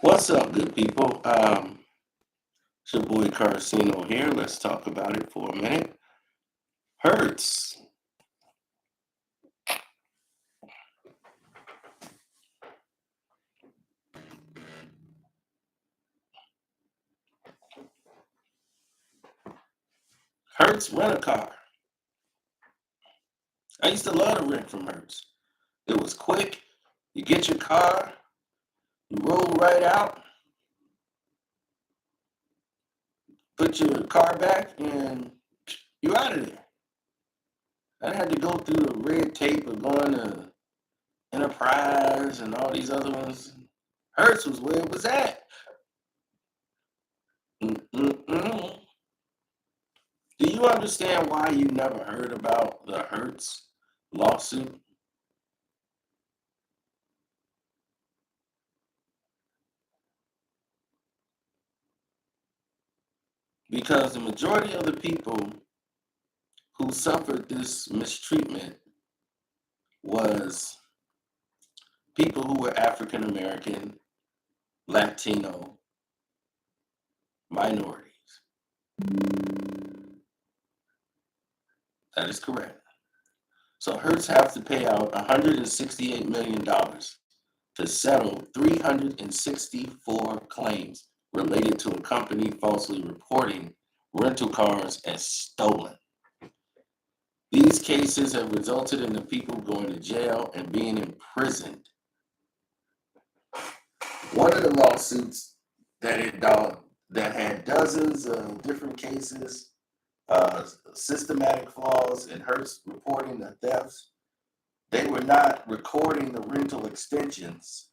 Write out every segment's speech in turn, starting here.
What's up, good people? It's your boy Carcino here. Let's talk about it for a minute. Hertz. Hertz rent a car. I used to love to rent from Hertz. It was quick. You get your car, you roll right out, put your car back, and you're out of there. I didn't have to go through the red tape of going to Enterprise and all these other ones. Hertz was where it was at. Mm-mm-mm. Do you understand why you never heard about the Hertz lawsuit? Because the majority of the people who suffered this mistreatment was people who were African American, Latino, minorities. That is correct. So Hertz have to pay out $168 million to settle 364 claims related to a company falsely reporting rental cars as stolen. These cases have resulted in the people going to jail and being imprisoned. One of the lawsuits that had dozens of different cases, systematic flaws in Hertz reporting the thefts. They were not recording the rental extensions.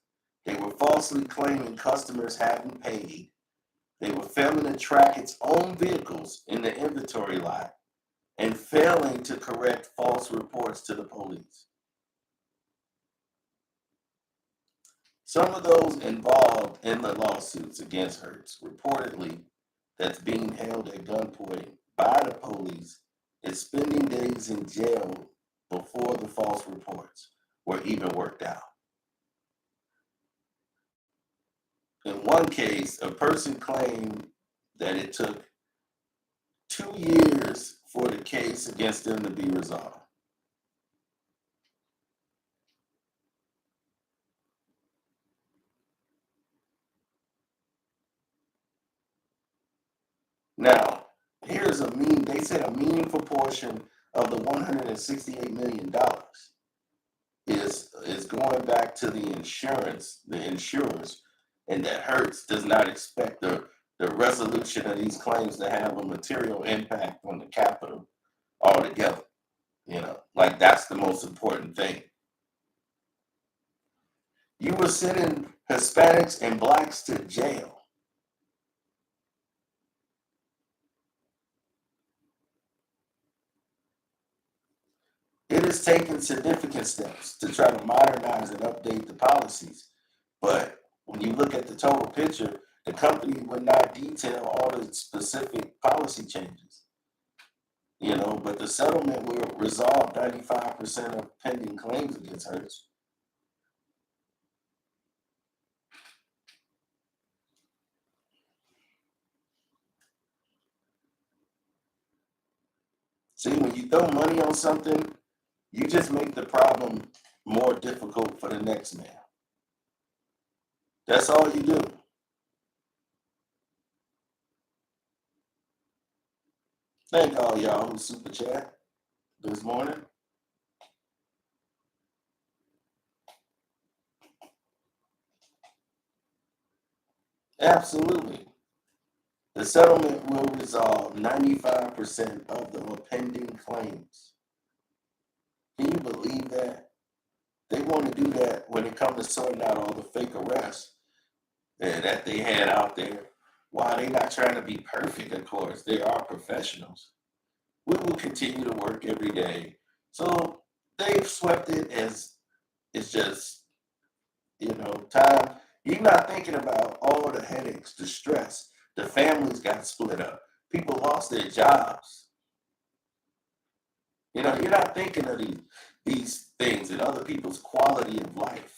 They were falsely claiming customers hadn't paid. They were failing to track its own vehicles in the inventory lot and failing to correct false reports to the police. Some of those involved in the lawsuits against Hertz reportedly that's being held at gunpoint by the police is spending days in jail before the false reports were even worked out. In one case, a person claimed that it took 2 years for the case against them to be resolved. Now, they said a meaningful portion of the $168 million is going back to the insurers, and that Hertz does not expect the resolution of these claims to have a material impact on the capital altogether. Like that's the most important thing. You were sending Hispanics and blacks to jail. It has taken significant steps to try to modernize and update the policies. But when you look at the total picture, the company would not detail all the specific policy changes. But the settlement will resolve 95% of pending claims against Hertz. See, when you throw money on something, you just make the problem more difficult for the next man. That's all you do. Thank all y'all who super chat this morning. Absolutely. The settlement will resolve 95% of the pending claims. Can you believe that? They want to do that when it comes to sorting out all the fake arrests that they had out there. While they're not trying to be perfect, of course, they are professionals. We will continue to work every day. So they've swept it as it's just, time. You're not thinking about all the headaches, the stress. The families got split up. People lost their jobs. You're not thinking of these things and other people's quality of life.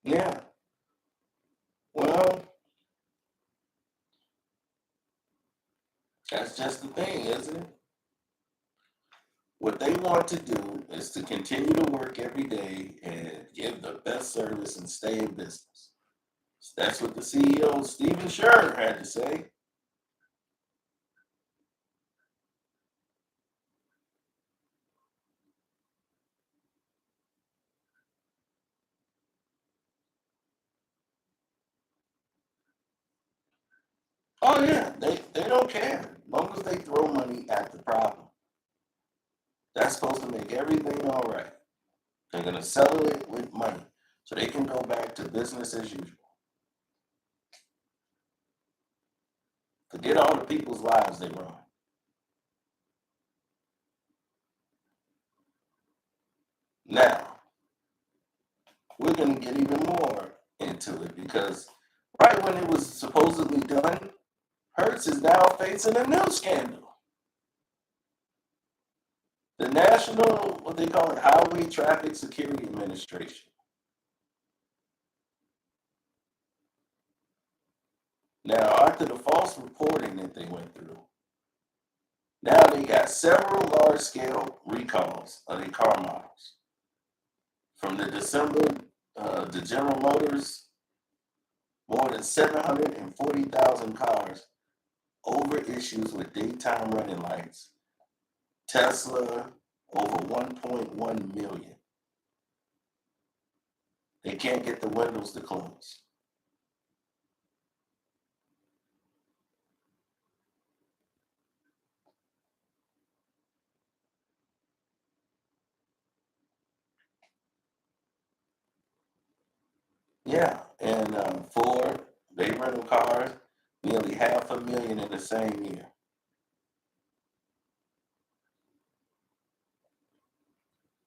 Yeah. Well, that's just the thing, isn't it? What they want to do is to continue to work every day and give the best service and stay in business. That's what the CEO, Stephen Scher, had to say. Oh, yeah, they don't care. As long as they throw money at the problem. That's supposed to make everything all right. They're going to settle it with money so they can go back to business as usual. Forget all the people's lives they run. Now, we're going to get even more into it because right when it was supposedly done, Hertz is now facing a new scandal. The National, what they call it, Highway Traffic Security Administration. Now, after the false reporting that they went through, now they got several large-scale recalls of their car models. From the December, the General Motors, more than 740,000 cars over issues with daytime running lights. Tesla, over 1.1 million. They can't get the windows to close. Yeah, and Ford, they rental cars, nearly 500,000 in the same year.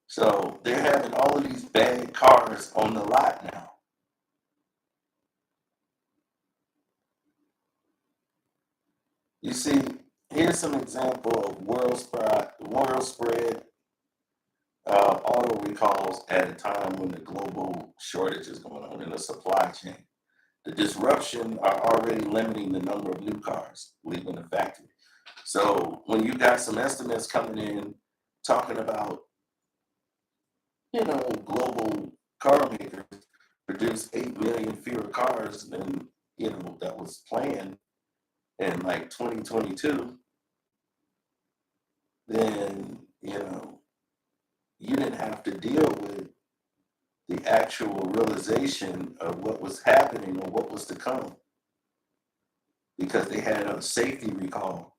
So they're having all of these bad cars on the lot now. You see, here's some example of world spread auto recalls at a time when the global shortage is going on in the supply chain. The disruption are already limiting the number of new cars leaving the factory. So when you got some estimates coming in talking about, global car makers produce 8 million fewer cars than, that was planned in like 2022, then, you didn't have to deal with the actual realization of what was happening or what was to come because they had a safety recall.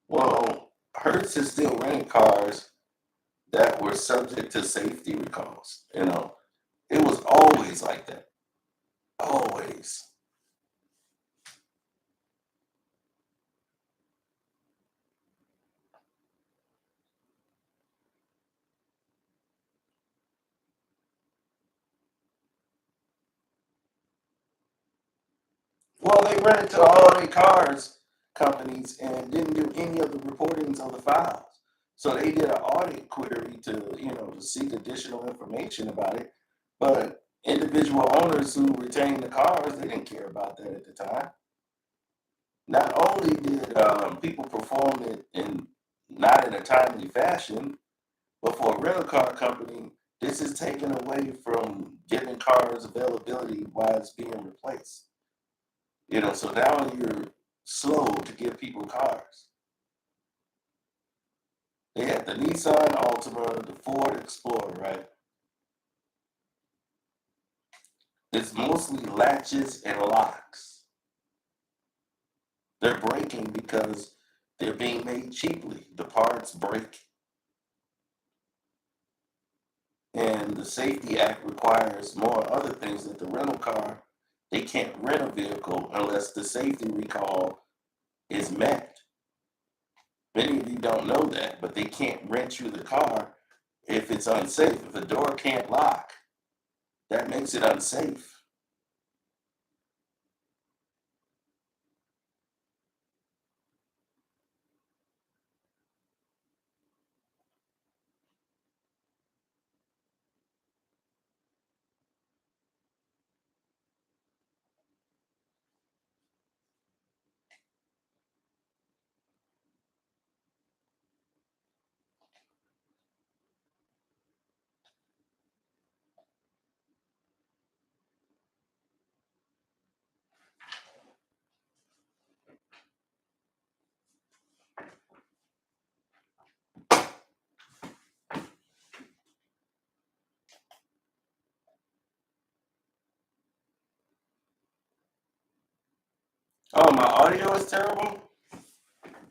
Well, Hertz is still renting cars that were subject to safety recalls. It was always like that. Always. Well, they rented to all their cars companies and didn't do any of the reportings of the files. So they did an audit query to seek additional information about it. But individual owners who retained the cars, they didn't care about that at the time. Not only did people perform it not in a timely fashion, but for a rental car company, this is taken away from giving cars availability while it's being replaced. So now you're slow to give people cars. They had the Nissan Altima, the Ford Explorer, right? It's mostly latches and locks. They're breaking because they're being made cheaply. The parts break. And the Safety Act requires more other things that the rental car, they can't rent a vehicle unless the safety recall is met. Many of you don't know that, but they can't rent you the car if it's unsafe. If the door can't lock, that makes it unsafe. Oh, my audio is terrible?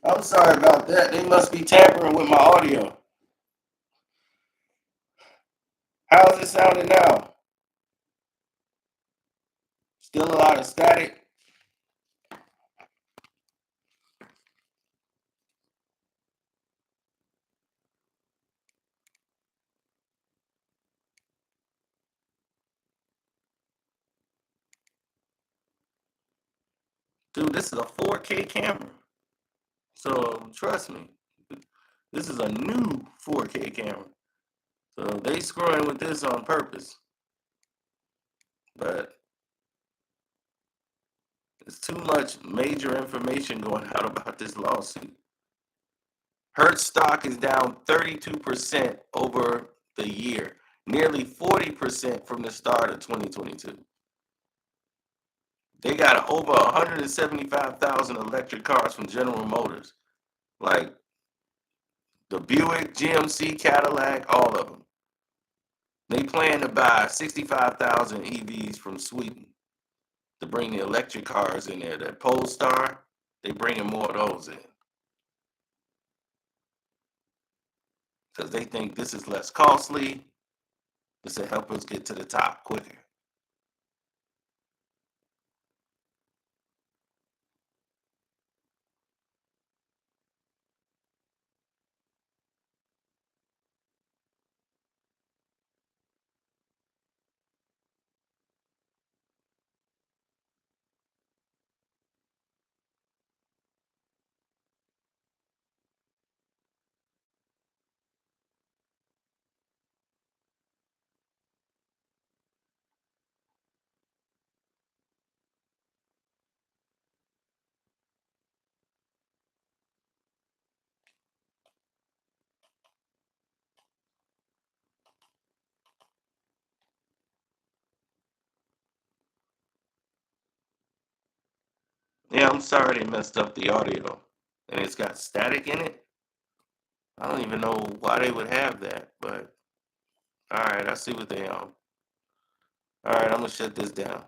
I'm sorry about that. They must be tampering with my audio. How's it sounding now? Still a lot of static? Dude, this is a 4K camera. So trust me, this is a new 4K camera. So they screwing with this on purpose. But there's too much major information going out about this lawsuit. Hertz stock is down 32% over the year, nearly 40% from the start of 2022. They got over 175,000 electric cars from General Motors, like the Buick, GMC, Cadillac, all of them. They plan to buy 65,000 EVs from Sweden to bring the electric cars in there. That Polestar, they bringing more of those in because they think this is less costly. This will help us get to the top quicker. Yeah, I'm sorry they messed up the audio and it's got static in it. I don't even know why they would have that, but all right, I see what they on. All right, I'm gonna shut this down.